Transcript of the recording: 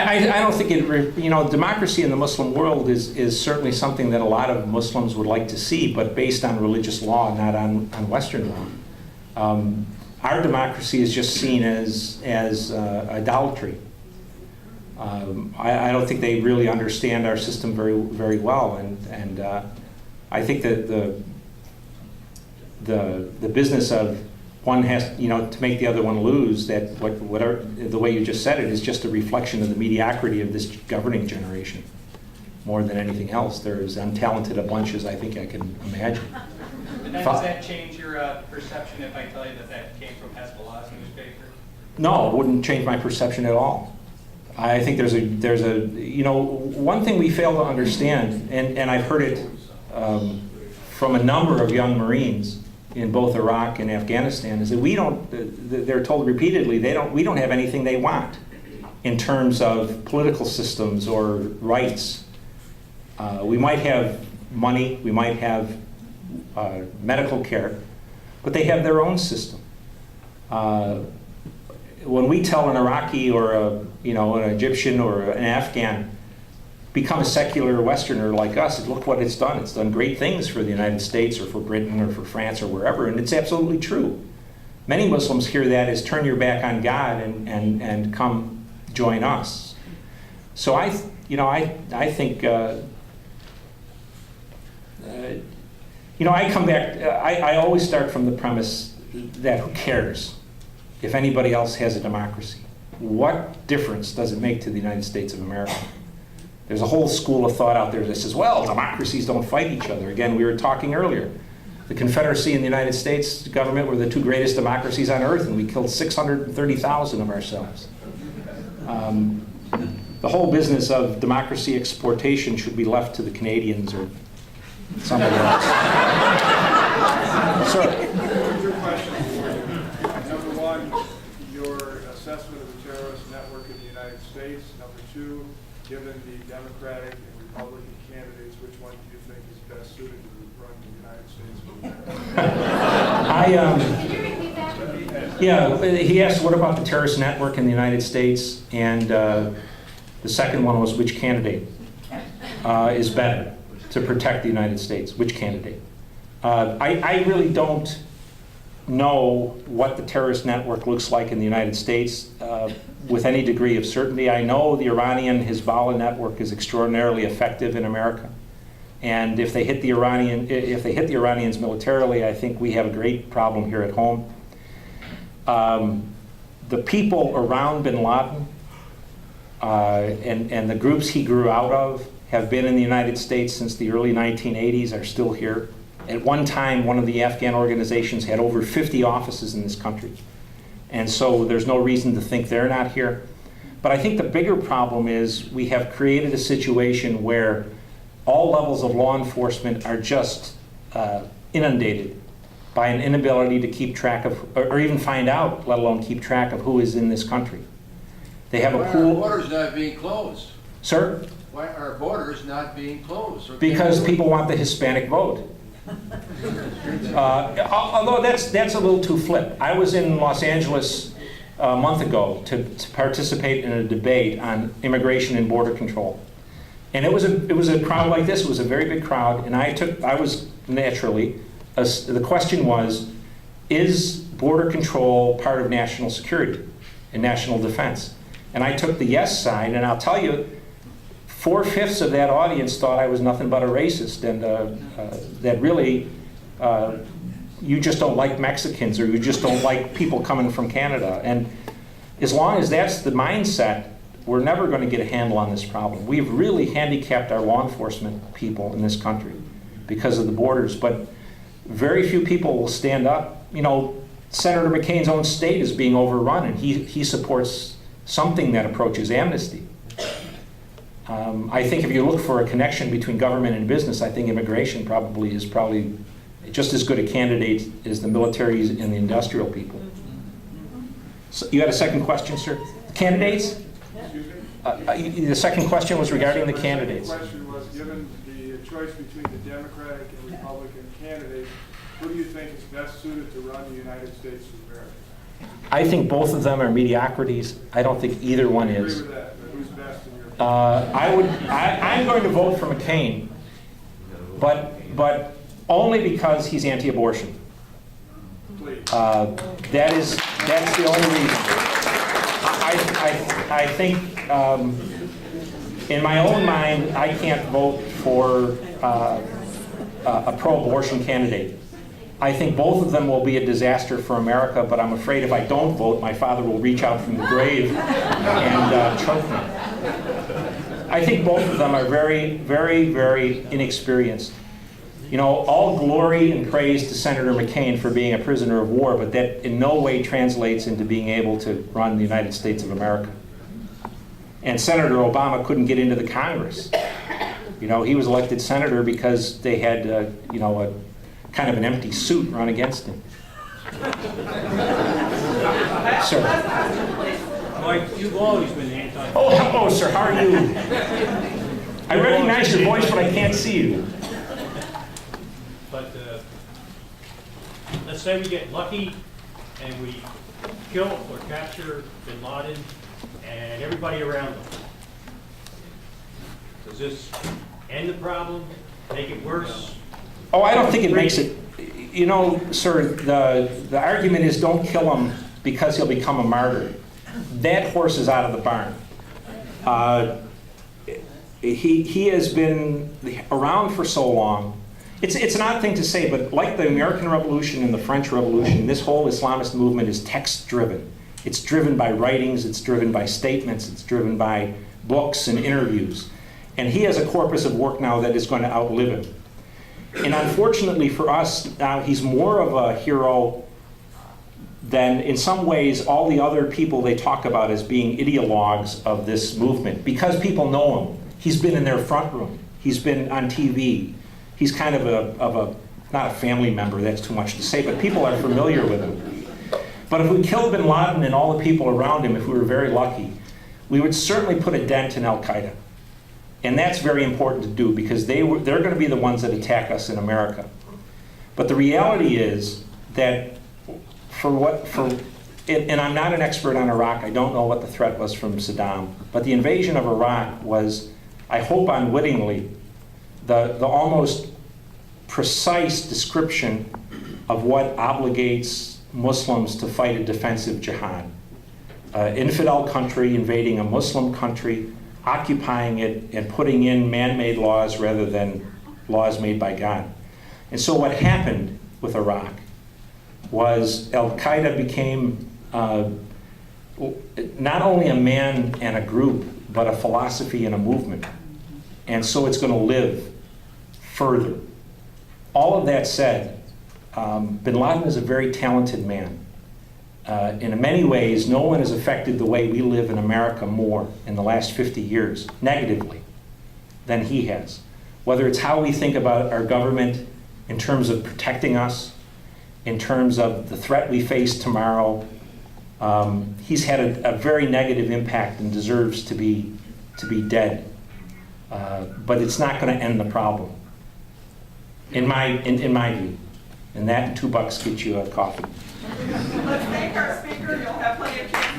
I don't think democracy in the Muslim world is certainly something that a lot of Muslims would like to see, but based on religious law, not on Western law. Our democracy is just seen as idolatry. I don't think they really understand our system very well, and I think that the business of one has, to make the other one lose, that whatever the way you just said it is just a reflection of the mediocrity of this governing generation, more than anything else. They're as untalented a bunch as I think I can imagine. And then does that change your perception if I tell you that came from Hezbollah's newspaper? No, it wouldn't change my perception at all. I think there's a one thing we fail to understand, and I've heard it from a number of young Marines in both Iraq and Afghanistan, is that they're told repeatedly we don't have anything they want in terms of political systems or rights. We might have money, we might have medical care, but they have their own system. When we tell an Iraqi or an Egyptian or an Afghan, become a secular Westerner like us, look what it's done. It's done great things for the United States or for Britain or for France or wherever, and it's absolutely true. Many Muslims hear that as turn your back on God and come join us. So I think I come back. I always start from the premise that who cares if anybody else has a democracy? What difference does it make to the United States of America? There's a whole school of thought out there that says, well, democracies don't fight each other. Again, we were talking earlier. The Confederacy and the United States government were the two greatest democracies on earth, and we killed 630,000 of ourselves. The whole business of democracy exportation should be left to the Canadians or somebody else. Sir. Two questions for you. Number one, your assessment of the terrorist network in the United States. Number two, given the Democratic and Republican candidates, which one do you think is best suited to run the United States of America? He asked, what about the terrorist network in the United States? And the second one was, which candidate is better to protect the United States? Which candidate? I really don't know what the terrorist network looks like in the United States with any degree of certainty. I know the Iranian Hezbollah network is extraordinarily effective in America, and if they hit the Iranians militarily, I think we have a great problem here at home. The people around bin Laden and the groups he grew out of have been in the United States since the early 1980s, are still here. At one time, one of the Afghan organizations had over 50 offices in this country. And so there's no reason to think they're not here. But I think the bigger problem is we have created a situation where all levels of law enforcement are just inundated by an inability to keep track of, or even find out, let alone keep track of who is in this country. They have a pool. Why are borders not being closed? Sir? Why are borders not being closed? Because people want the Hispanic vote. Although that's a little too flip. I was in Los Angeles a month ago to participate in a debate on immigration and border control. And it was a crowd like this. It was a very big crowd, and I was naturally, the question was, is border control part of national security and national defense? And I took the yes side, and I'll tell you, 4/5 of that audience thought I was nothing but a racist, and that really you just don't like Mexicans, or you just don't like people coming from Canada. And as long as that's the mindset, we're never going to get a handle on this problem. We've really handicapped our law enforcement people in this country because of the borders, but very few people will stand up. You know, Senator McCain's own state is being overrun, and he supports something that approaches amnesty. I think if you look for a connection between government and business, I think immigration is probably just as good a candidate as the military and the industrial people. So you had a second question, sir? Candidates? The second question was regarding the candidates. The question was, given the choice between the Democratic and Republican candidates, who do you think is best suited to run the United States of America? I think both of them are mediocrities. I don't think either one I agree is. with that, but who's best I'm going to vote for McCain, but only because he's anti-abortion. Please. That's the only reason. I think, in my own mind, I can't vote for a pro-abortion candidate. I think both of them will be a disaster for America, but I'm afraid if I don't vote, my father will reach out from the grave and choke me. I think both of them are very, very, very inexperienced. You know, all glory and praise to Senator McCain for being a prisoner of war, but that in no way translates into being able to run the United States of America. And Senator Obama couldn't get into the Congress. You know, he was elected senator because they had, you know, a kind of an empty suit run against him. Sir. Mike, you've always been anti. Oh, hello, sir. How are you? I recognize your voice, but I can't see you. But let's say we get lucky and we kill or capture bin Laden and everybody around him. Does this end the problem, make it worse? Oh, I don't think it makes it. You know, sir, the argument is don't kill him because he'll become a martyr. That horse is out of the barn. He has been around for so long. It's an odd thing to say, but like the American Revolution and the French Revolution, this whole Islamist movement is text-driven. It's driven by writings, it's driven by statements, it's driven by books and interviews. And he has a corpus of work now that is going to outlive him. And unfortunately for us, now he's more of a hero than, in some ways, all the other people they talk about as being ideologues of this movement, because people know him. He's been in their front room. He's been on TV. He's kind of a not a family member, that's too much to say, but people are familiar with him. But if we killed bin Laden and all the people around him, if we were very lucky, we would certainly put a dent in Al-Qaeda. And that's very important to do because they're going to be the ones that attack us in America. But the reality is that and I'm not an expert on Iraq, I don't know what the threat was from Saddam, but the invasion of Iraq was, I hope unwittingly, the almost precise description of what obligates Muslims to fight a defensive jihad. Infidel country invading a Muslim country, occupying it and putting in man-made laws rather than laws made by God. And so what happened with Iraq was Al-Qaeda became not only a man and a group, but a philosophy and a movement. And so it's going to live further. All of that said, bin Laden is a very talented man. In many ways, no one has affected the way we live in America more in the last 50 years, negatively, than he has. Whether it's how we think about our government in terms of protecting us, in terms of the threat we face tomorrow, he's had a very negative impact and deserves to be dead. But it's not going to end the problem, in my view. And that and $2 gets you a coffee. Let's thank our speaker. You'll have plenty of chance